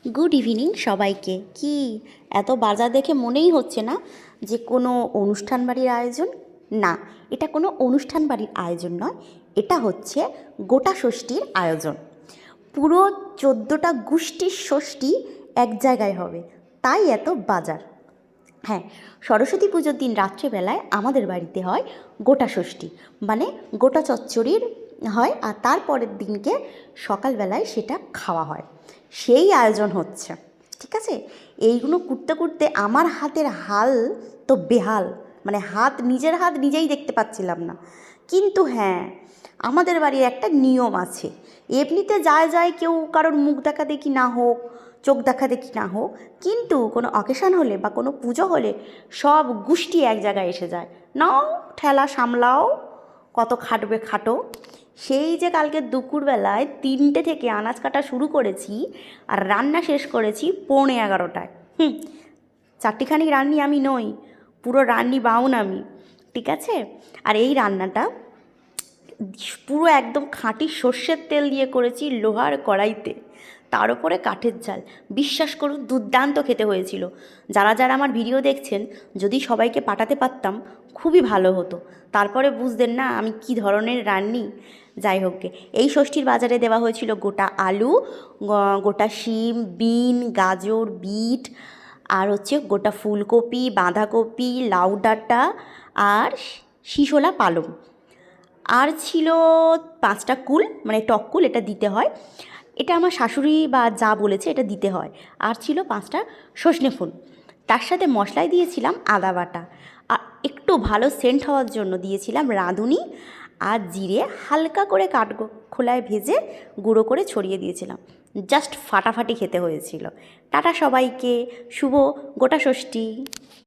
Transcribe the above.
Good evening সবাইকে। কি এত বাজার দেখে মনেই হচ্ছে না যে কোনো অনুষ্ঠান বাড়ির আয়োজন? না, এটা কোনো অনুষ্ঠান বাড়ির আয়োজন নয়, এটা হচ্ছে গোটা ষষ্ঠীর আয়োজন। পুরো 14টা গোষ্ঠীর ষষ্ঠী এক জায়গায় হবে, তাই এত বাজার। হ্যাঁ, সরস্বতী পুজোর দিন রাত্রেবেলায় আমাদের বাড়িতে হয় গোটা ষষ্ঠী, মানে গোটা চচ্চড়ির হয়, আর তারপরের দিনকে সকালবেলায় সেটা খাওয়া হয়। সেই আয়োজন হচ্ছে, ঠিক আছে। এইগুলো করতে করতে আমার হাতের হাল তো বেহাল, মানে নিজের হাত নিজেই দেখতে পাচ্ছিলাম না। কিন্তু হ্যাঁ, আমাদের বাড়ির একটা নিয়ম আছে। এমনিতে যায় যায় কেউ কারোর মুখ দেখা দেখি না হোক, চোখ দেখা দেখি না হোক, কিন্তু কোনো অকেশন হলে বা কোনো পুজো হলে সব গোষ্ঠী এক জায়গায় এসে যায়। নাও ঠেলা সামলাও, কত খাটবে খাটো। সেই যে কালকে দুপুরবেলায় 3টে থেকে আনাজ কাটা শুরু করেছি আর রান্না শেষ করেছি 11:45টায়। চারটিখানি রান্নি আমি নই, পুরো রান্নি বাউন আমি, ঠিক আছে। আর এই রান্নাটা পুরো একদম খাঁটি সর্ষের তেল দিয়ে করেছি, লোহার কড়াইতে, তার উপরে কাঠের জাল। বিশ্বাস করুন, দুর্দান্ত খেতে হয়েছিল। যারা যারা আমার ভিডিও দেখছেন, যদি সবাইকে পাঠাতে পারতাম খুবই ভালো হতো, তারপরে বুঝতেন না আমি কি ধরনের রান্নি। যাই হোক, এই ষষ্ঠীর বাজারে দেওয়া হয়েছিল গোটা আলু, গোটা শিম, বিন, গাজর, বিট, আর হচ্ছে গোটা ফুলকপি, বাঁধাকপি, লাউ ডাঁটা আর শিশোলা পালং। আর ছিল 5টা কুল, মানে টক কুল, এটা দিতে হয়, এটা আমার শাশুড়ি বা যা বলেছে এটা দিতে হয়। আর ছিল 5টা সজনে ফুল। তার সাথে মশলায় দিয়েছিলাম আদা বাটা, আর একটু ভালো সেন্ট হওয়ার জন্য দিয়েছিলাম রাঁধুনি আর জিরে হালকা করে খোলায় ভেজে গুঁড়ো করে ছড়িয়ে দিয়েছিলাম। জাস্ট ফাটাফাটি খেতে হয়েছিল। টাটা সবাইকে, শুভ গোটা ষষ্ঠী।